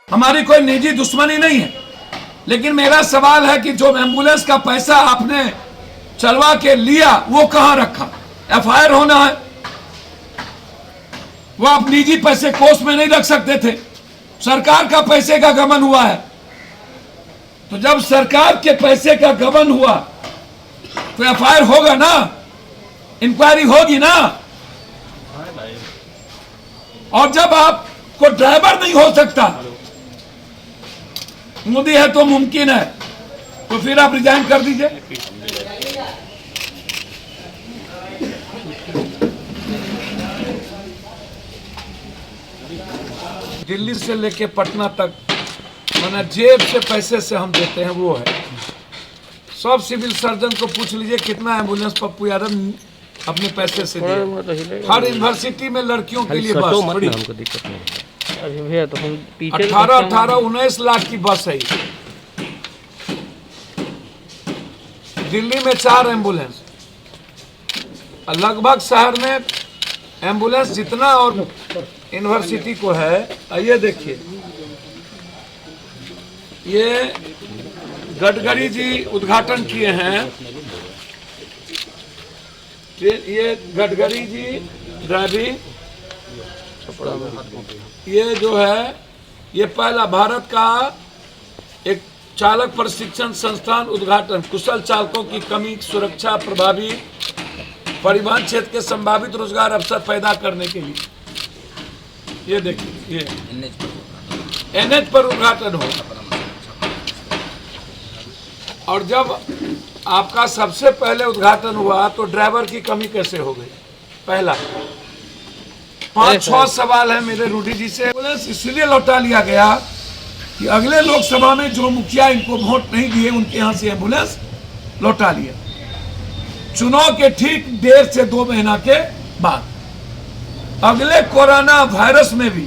हमारी कोई निजी दुश्मनी नहीं है, लेकिन मेरा सवाल है कि जो एम्बुलेंस का पैसा आपने चलवा के लिया वो कहां रखा? एफआईआर होना है, वो आप निजी पैसे कोष में नहीं रख सकते थे। सरकार का पैसे का गबन हुआ है, तो जब सरकार के पैसे का गबन हुआ तो एफआईआर होगा ना, इंक्वायरी होगी ना। और जब आपको ड्राइवर नहीं हो सकता, मोदी है तो मुमकिन है, तो फिर आप रिजाइन कर दीजिए। दिल्ली से लेके पटना तक माना जेब से पैसे से हम देते हैं, वो है। सब सिविल सर्जन को पूछ लीजिए कितना एम्बुलेंस पप्पू यादव अपने पैसे से दिए। हर यूनिवर्सिटी में लड़कियों के लिए बस बड़ी हमको दिक्कत नहीं है। अभी भैया तो हम पीछे 18-19 लाख की बस है। दिल्ली में 4 एम्बुलेंस, लगभग शहर में एम्बुलेंस जितना और यूनिवर्सिटी को है। आइए देखिए, ये गडकरी जी उद्घाटन किए हैं। ये गडकरी जी ड्राइविंग, ये जो है ये पहला भारत का एक चालक प्रशिक्षण संस्थान उद्घाटन, कुशल चालकों की कमी, सुरक्षा, प्रभावी परिवहन क्षेत्र के संभावित रोजगार अवसर पैदा करने के लिए। ये देखिए, ये एनएच पर उद्घाटन हो। और जब आपका सबसे पहले उद्घाटन हुआ तो ड्राइवर की कमी कैसे हो गई? पहला 5-6 सवाल है मेरे रूडी जी से। एम्बुलेंस इसलिए लौटा लिया गया कि अगले लोकसभा में जो मुखिया इनको वोट नहीं दिए उनके यहां से एम्बुलेंस लौटा लिया। चुनाव के ठीक 1.5 से 2 महीना के बाद अगले कोरोना वायरस में भी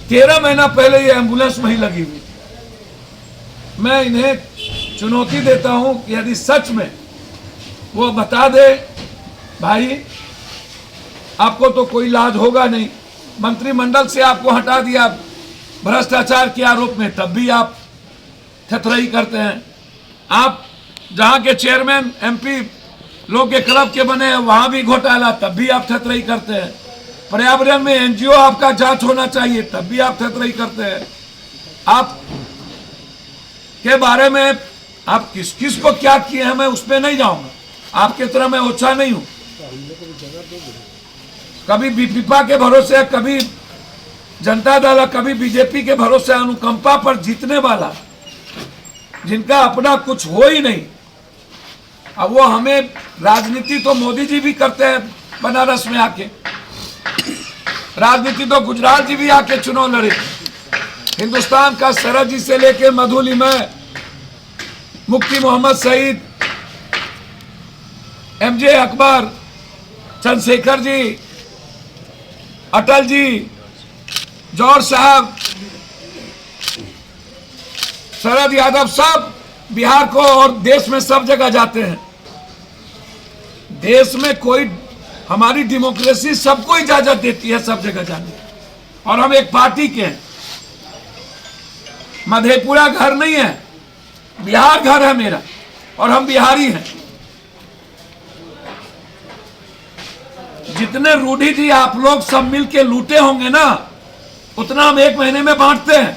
13 महीना पहले ये एम्बुलेंस वहीं लगी हुई। मैं इन्हें चुनौती देता हूं कि यदि सच में वो बता दे, भाई आपको तो कोई इलाज होगा नहीं, मंत्रिमंडल से आपको हटा दिया भ्रष्टाचार के आरोप में, तब भी आप थथरई करते हैं। आप जहां के चेयरमैन एमपी लोग के क्लब के बने हैं वहां भी घोटाला, तब भी आप थथरई करते हैं। पर्यावरण में एनजीओ आपका जांच होना चाहिए, तब भी आप थथरई करते हैं। आप के बारे में आप किस किस को क्या किए हैं मैं उसमें नहीं जाऊंगा, आपके तरह मैं ओछा नहीं हूं। कभी बीपीपा के भरोसे, कभी जनता दल, कभी बीजेपी के भरोसे, अनुकंपा पर जीतने वाला, जिनका अपना कुछ हो ही नहीं। अब वो हमें राजनीति तो मोदी जी भी करते हैं बनारस में आके, राजनीति तो गुजरात जी भी आके चुनाव लड़े। हिंदुस्तान का सरहद जी से लेके मधुलिमय, मुफ्ती मोहम्मद सईद, एमजे अकबर, चंद्रशेखर जी, अटल जी, जौहर साहब, शरद यादव, सब बिहार को और देश में सब जगह जाते हैं। देश में कोई, हमारी डेमोक्रेसी सबको इजाजत देती है सब जगह जाने, और हम एक पार्टी के हैं। मधेपुरा घर नहीं है, बिहार घर है मेरा, और हम बिहारी हैं। जितने रूडी जी आप लोग सब मिल के लूटे होंगे ना, उतना हम 1 महीने में बांटते हैं।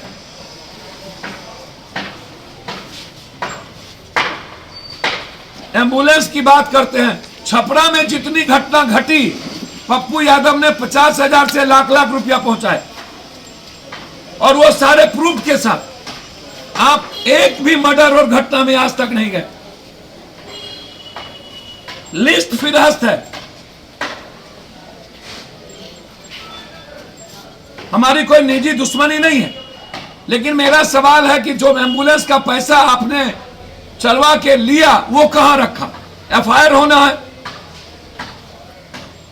एम्बुलेंस की बात करते हैं, छपरा में जितनी घटना घटी, पप्पू यादव ने 50,000 से लाख रुपया पहुंचाए, और वो सारे प्रूफ के साथ। आप एक भी मर्डर और घटना में आज तक नहीं गए, लिस्ट फिरहस्त है। हमारी कोई निजी दुश्मनी नहीं है, लेकिन मेरा सवाल है कि जो एम्बुलेंस का पैसा आपने चलवा के लिया वो कहां रखा? एफआईआर होना है,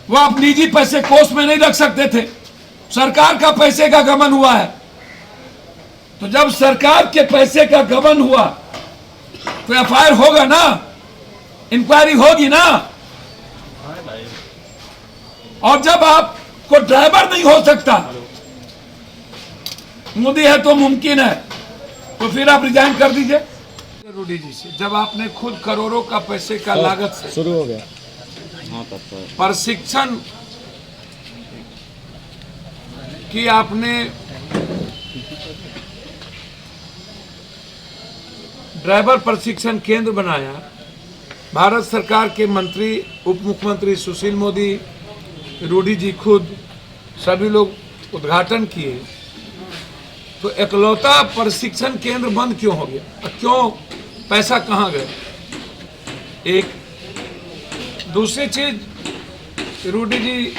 वो आप निजी पैसे कोष में नहीं रख सकते थे। सरकार का पैसे का गबन हुआ है, तो जब सरकार के पैसे का गबन हुआ तो एफआईआर होगा ना, इंक्वायरी होगी ना। और जब आपको ड्राइवर नहीं हो सकता, मोदी है तो मुमकिन है, तो फिर आप रिजाइन कर दीजिए। रूडी जी से जब आपने खुद करोड़ों का पैसे का लागत से शुरू हो गया। प्रशिक्षण की आपने ड्राइवर प्रशिक्षण केंद्र बनाया, भारत सरकार के मंत्री उप मुख्यमंत्री सुशील मोदी, रूडी जी खुद सभी लोग उद्घाटन किए, तो इकलौता प्रशिक्षण केंद्र बंद क्यों हो गया? क्यों? पैसा कहाँ गया? एक दूसरी चीज, रूडी जी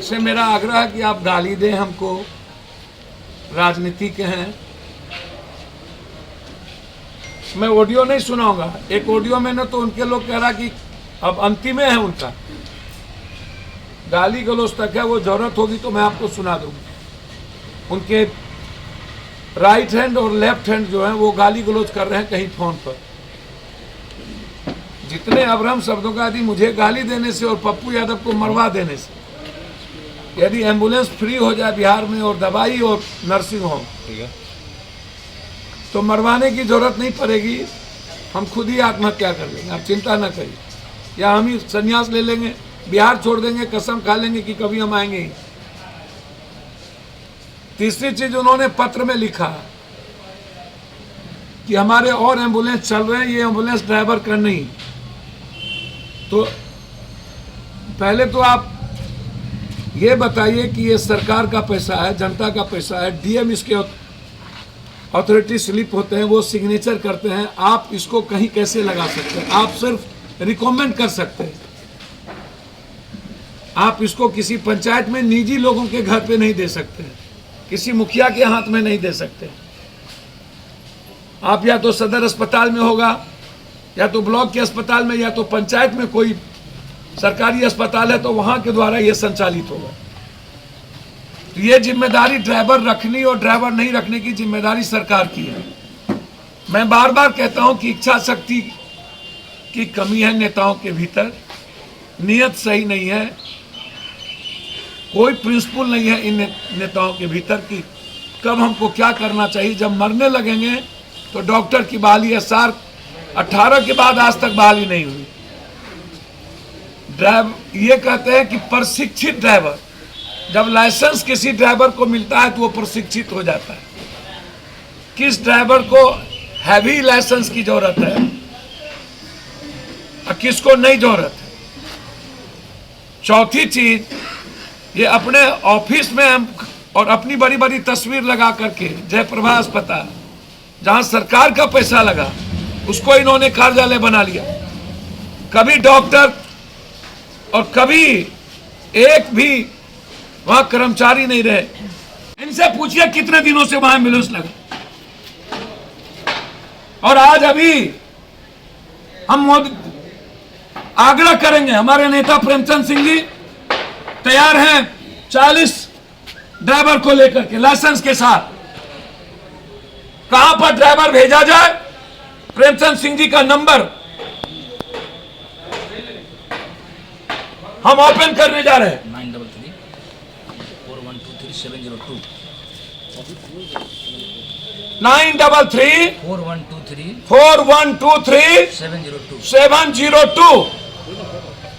से मेरा आग्रह है कि आप गाली दें हमको, राजनीति के हैं। मैं ऑडियो नहीं सुनाऊंगा, एक ऑडियो में ना तो उनके लोग कह रहा कि अब अंतिम है उनका, गाली गलौज तक है, वो जरूरत होगी तो मैं आपको सुना दूंगा। उनके राइट हैंड और लेफ्ट हैंड जो है वो गाली गलौज कर रहे हैं कहीं फोन पर। जितने अभ्रम शब्दों का, यदि मुझे गाली देने से और पप्पू यादव को मरवा देने से, यदि एम्बुलेंस फ्री हो जाए बिहार में और दवाई और नर्सिंग होम, तो मरवाने की जरूरत नहीं पड़ेगी, हम खुद ही आत्महत्या कर लेंगे, आप चिंता ना करिए, या हम ही संन्यास ले लेंगे, बिहार छोड़ देंगे, कसम खा लेंगे कि कभी हम आएंगे ही। तीसरी चीज, उन्होंने पत्र में लिखा कि हमारे और एम्बुलेंस चल रहे हैं, ये एम्बुलेंस ड्राइवर का नहीं। तो पहले तो आप ये बताइए कि ये सरकार का पैसा है, जनता का पैसा है, डीएम इसके अथॉरिटी स्लिप होते हैं, वो सिग्नेचर करते हैं, आप इसको कहीं कैसे लगा सकते हैं? आप सिर्फ रिकमेंड कर सकते हैं, आप इसको किसी पंचायत में निजी लोगों के घर पे नहीं दे सकते, किसी मुखिया के हाथ में नहीं दे सकते। आप या तो सदर अस्पताल में होगा, या तो ब्लॉक के अस्पताल में, या तो पंचायत में कोई सरकारी अस्पताल है तो वहां के द्वारा यह संचालित होगा। तो ये जिम्मेदारी ड्राइवर रखनी और ड्राइवर नहीं रखने की जिम्मेदारी सरकार की है। मैं बार बार कहता हूं कि इच्छा शक्ति की कमी है नेताओं के भीतर, नियत सही नहीं है, कोई प्रिंसिपल नहीं है इन नेताओं के भीतर कि कब हमको क्या करना चाहिए। जब मरने लगेंगे तो डॉक्टर की बहाली है, सार 18 के बाद आज तक बहाली नहीं हुई। ये कहते हैं कि प्रशिक्षित ड्राइवर, जब लाइसेंस किसी ड्राइवर को मिलता है तो वो प्रशिक्षित हो जाता है। किस ड्राइवर को हैवी लाइसेंस की जरूरत है और किसको नहीं जरूरत है। चौथी चीज, ये अपने ऑफिस में और अपनी बड़ी बड़ी तस्वीर लगा करके जयप्रभा अस्पताल, जहां सरकार का पैसा लगा, उसको इन्होंने कार्यालय बना लिया। कभी डॉक्टर और कभी एक भी वहां कर्मचारी नहीं रहे। इनसे पूछिए कितने दिनों से वहां एम्बुलेंस लगा। और आज अभी हम आग्रह करेंगे, हमारे नेता प्रेमचंद सिंह जी तैयार हैं 40 ड्राइवर को लेकर के लाइसेंस के साथ। कहां पर ड्राइवर भेजा जाए, प्रेमचंद सिंह जी का नंबर हम ओपन करने जा रहे हैं। 933-4123-702 933-4123-702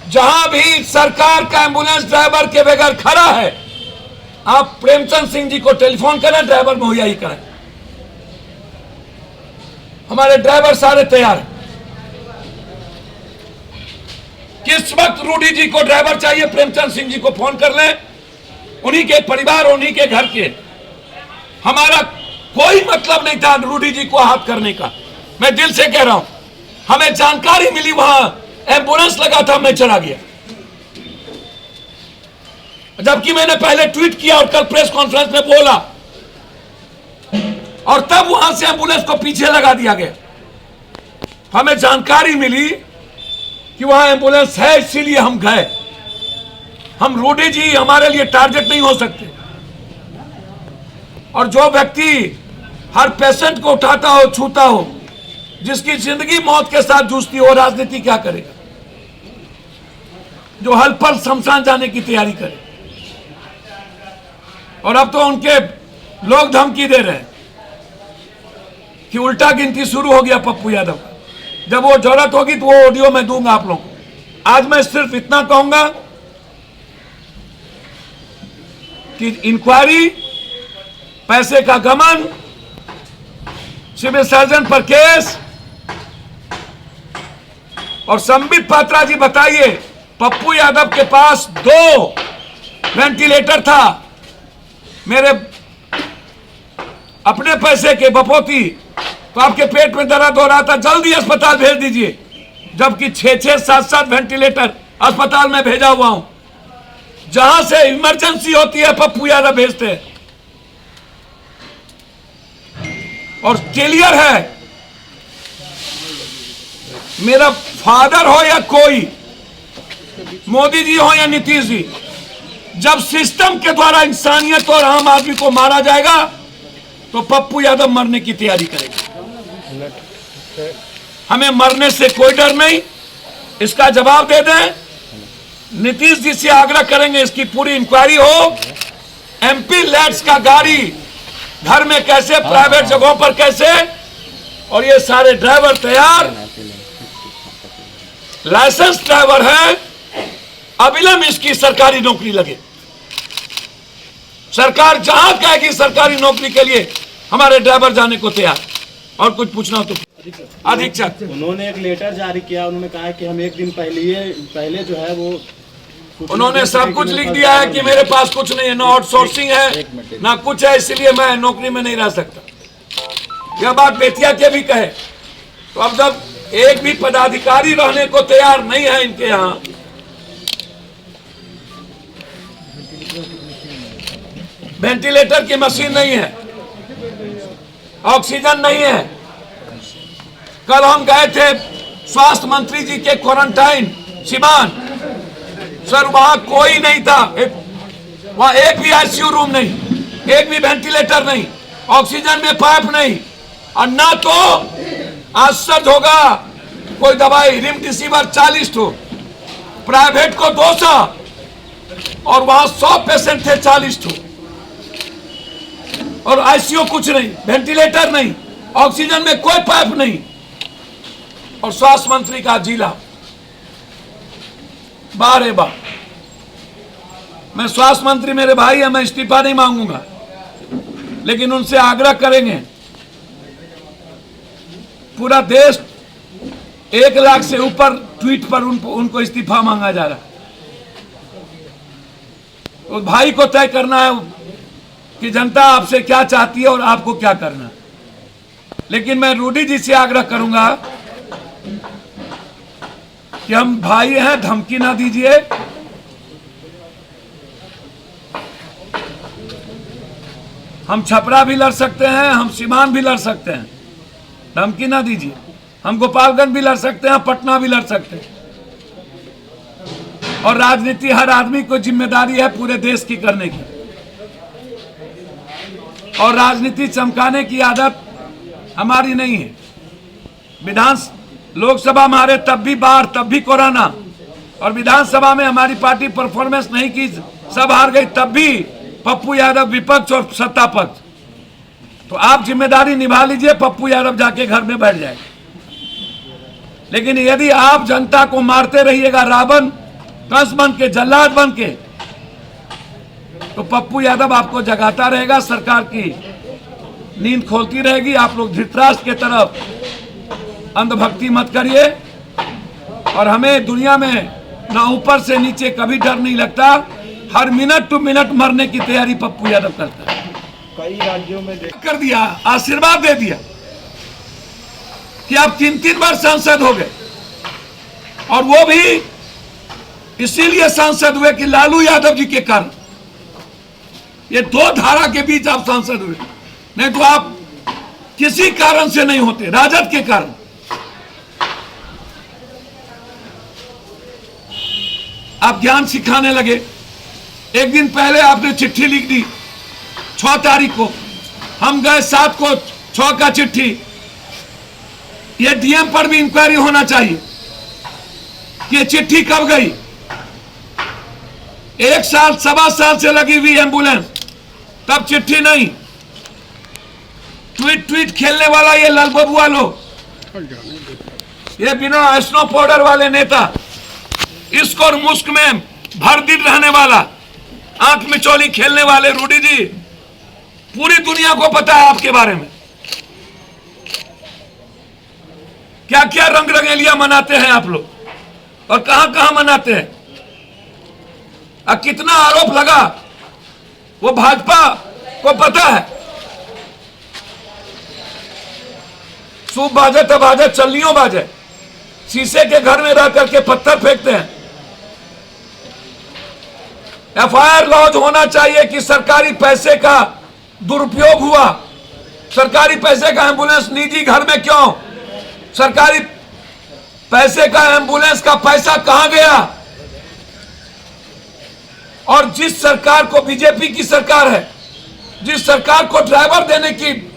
जहां भी सरकार का एम्बुलेंस ड्राइवर के बगैर खड़ा है, आप प्रेमचंद सिंह जी को टेलीफोन करें, ड्राइवर मुहैया ही करें। हमारे ड्राइवर सारे तैयार हैं। किस वक्त रूडी जी को ड्राइवर चाहिए, प्रेमचंद सिंह जी को फोन कर लें, उन्हीं के परिवार, उन्हीं के घर के। हमारा कोई मतलब नहीं था रूडी जी को हाथ करने का, मैं दिल से कह रहा हूं। हमें जानकारी मिली वहां एम्बुलेंस लगा था, मैं चला गया, जबकि मैंने पहले ट्वीट किया और कल प्रेस कॉन्फ्रेंस में बोला, और तब वहां से एम्बुलेंस को पीछे लगा दिया गया। हमें जानकारी मिली कि वहां एम्बुलेंस है, इसीलिए हम गए। हम रूडी जी हमारे लिए टारगेट नहीं हो सकते। और जो व्यक्ति हर पेशेंट को उठाता हो, छूता हो, जिसकी जिंदगी मौत के साथ जूझती हो, राजनीति क्या करेगा? जो हल पल शमशान जाने की तैयारी करे। और अब तो उनके लोग धमकी दे रहे हैं कि उल्टा गिनती शुरू हो गया पप्पू यादव का। जब वो जरूरत होगी तो वो ऑडियो मैं दूंगा आप लोगों को। आज मैं सिर्फ इतना कहूंगा कि इंक्वायरी, पैसे का गमन, सिविल सर्जन पर केस, और संबित पात्रा जी बताइए, पप्पू यादव के पास 2 वेंटिलेटर था, मेरे अपने पैसे के बपोती, तो आपके पेट में दर्द हो रहा था, जल्दी अस्पताल भेज दीजिए, जबकि 6-6, 7-7 वेंटिलेटर अस्पताल में भेजा हुआ हूं। जहां से इमरजेंसी होती है पप्पू यादव भेजते हैं। और क्लियर है, मेरा फादर हो या कोई, मोदी जी हो या नीतीश जी, जब सिस्टम के द्वारा इंसानियत और आम आदमी को मारा जाएगा तो पप्पू यादव मरने की तैयारी करेगा। हमें मरने से कोई डर नहीं, इसका जवाब दे दें। नीतीश जी से आग्रह करेंगे इसकी पूरी इंक्वायरी हो। एमपी लैड्स का गाड़ी घर में कैसे, प्राइवेट जगहों पर कैसे, और ये सारे ड्राइवर तैयार, लाइसेंस ड्राइवर है, अविलंब इसकी सरकारी नौकरी लगे। सरकार जहां कहेगी सरकारी नौकरी के लिए हमारे ड्राइवर जाने को तैयार। और कुछ पूछना हो तो अधीक्षक। उन्होंने एक लेटर जारी किया, उन्होंने कहा कि हम एक दिन पहले जो है वो, उन्होंने सब कुछ लिख दिया है कि मेरे पास कुछ नहीं है, ना आउटसोर्सिंग है ना कुछ है, इसलिए मैं नौकरी में नहीं रह सकता। यह बात बेतिया के भी कहे, तो अब जब एक भी पदाधिकारी रहने को तैयार नहीं है इनके यहाँ, वेंटिलेटर की मशीन नहीं है, ऑक्सीजन नहीं है। कल हम गए थे स्वास्थ्य मंत्री जी के क्वारंटाइन सिवान, सर वहां कोई नहीं था, वहां एक भी आईसीयू रूम नहीं, एक भी वेंटिलेटर नहीं, ऑक्सीजन में पाइप नहीं, और ना तो आश्चर्य होगा कोई दवाई रेमडेसिविर 40 ठो, प्राइवेट को 200, और वहां 100 पेशेंट थे 40 ठो, और आईसीयू कुछ नहीं, वेंटिलेटर नहीं, ऑक्सीजन में कोई पाइप नहीं, और स्वास्थ्य मंत्री का जिला। बारे बार मैं स्वास्थ्य मंत्री मेरे भाई है, मैं इस्तीफा नहीं मांगूंगा, लेकिन उनसे आग्रह करेंगे। पूरा देश 1 लाख से ऊपर ट्वीट पर उनको इस्तीफा मांगा जा रहा है। तो भाई को तय करना है कि जनता आपसे क्या चाहती है और आपको क्या करना है। लेकिन मैं रूडी जी से आग्रह करूंगा कि हम भाई हैं, धमकी ना दीजिए। हम छपरा भी लड़ सकते हैं, हम सीमान भी लड़ सकते हैं, धमकी ना दीजिए। हम गोपालगंज भी लड़ सकते हैं, पटना भी लड़ सकते हैं। और राजनीति हर आदमी को जिम्मेदारी है पूरे देश की करने की, और राजनीति चमकाने की आदत हमारी नहीं है। लोकसभा में हारे तब भी बाढ़, तब भी कोरोना, और विधानसभा में हमारी पार्टी परफॉर्मेंस नहीं की, सब हार गई, तब भी पप्पू यादव विपक्ष और सत्ता पक्ष। तो आप जिम्मेदारी निभा लीजिए, पप्पू यादव जाके घर में बैठ जाए। लेकिन यदि आप जनता को मारते रहिएगा रावण कंस बन के, जल्लाद बन के, तो पप्पू यादव आपको जगाता रहेगा, सरकार की नींद खोलती रहेगी। आप लोग धृतराष्ट्र के तरफ अंधभक्ति मत करिए। और हमें दुनिया में ना ऊपर से नीचे कभी डर नहीं लगता, हर मिनट टू मिनट मरने की तैयारी पप्पू यादव करता है। कई राज्यों में कर दिया, आशीर्वाद दे दिया कि आप 3-3 बार सांसद हो गए, और वो भी इसीलिए सांसद हुए कि लालू यादव जी के कारण। ये 2 धारा के बीच आप सांसद हुए, नहीं तो आप किसी कारण से नहीं होते, राजद के कारण। आप ज्ञान सिखाने लगे। एक दिन पहले आपने चिट्ठी लिख दी 6 तारीख को, हम गए 7 को 6 का चिट्ठी। ये डीएम पर भी इंक्वायरी होना चाहिए कि ये चिट्ठी कब गई। 1 साल 1.25 साल से लगी हुई एम्बुलेंस, तब चिट्ठी नहीं, ट्वीट ट्वीट खेलने वाला ये लाल बबुआ लोग, ये बिना स्नो पाउडर वाले नेता, इसको और मुस्क में भर दिन रहने वाला, आंख में चोली खेलने वाले रूडी जी, पूरी दुनिया को पता है आपके बारे में क्या क्या रंग रंगेलियां मनाते हैं आप लोग और कहां कहां मनाते हैं। और कितना आरोप लगा वो भाजपा को पता है। सूप बाजे तब बाजे, चलनियों बाजे, शीशे के घर में रह करके पत्थर फेंकते हैं। एफआईआर लॉन्च होना चाहिए कि सरकारी पैसे का दुरुपयोग हुआ, सरकारी पैसे का एम्बुलेंस निजी घर में क्यों, सरकारी पैसे का एम्बुलेंस का पैसा कहां गया। और जिस सरकार को, बीजेपी की सरकार है, जिस सरकार को ड्राइवर देने की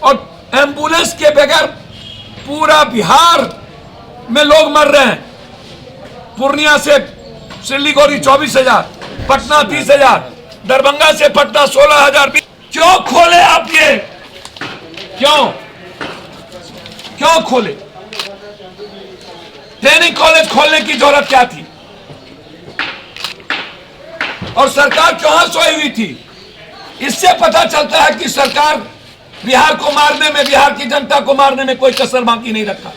और एम्बुलेंस के बगैर पूरा बिहार में लोग मर रहे हैं। पूर्णिया से सिलीगुड़ी 24,000, पटना 30,000, दरभंगा से पटना 16,000। क्यों खोले आप ये, क्यों खोले? ट्रेनिंग कॉलेज खोलने की जरूरत क्या थी? और सरकार कहां सोई हुई थी? इससे पता चलता है कि सरकार बिहार को मारने में, बिहार की जनता को मारने में कोई कसर बाकी नहीं रखा।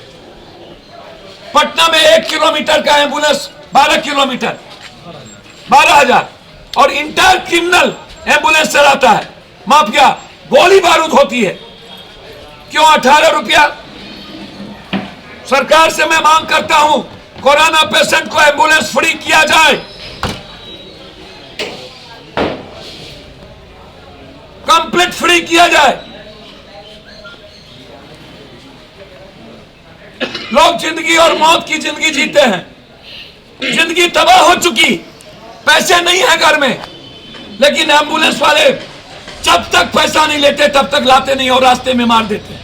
पटना में 1 किलोमीटर का एम्बुलेंस 12 किलोमीटर, 12,000, और इंटर क्रिमिनल एम्बुलेंस चलाता है माफिया, गोली बारूद होती है। क्यों 18 रुपया? सरकार से मैं मांग करता हूं कोरोना पेशेंट को एम्बुलेंस फ्री किया जाए, कंप्लीट फ्री किया जाए। लोग जिंदगी और मौत की जिंदगी जीते हैं, जिंदगी तबाह हो चुकी, पैसे नहीं है घर में, लेकिन एम्बुलेंस वाले जब तक पैसा नहीं लेते तब तक लाते नहीं और रास्ते में मार देते।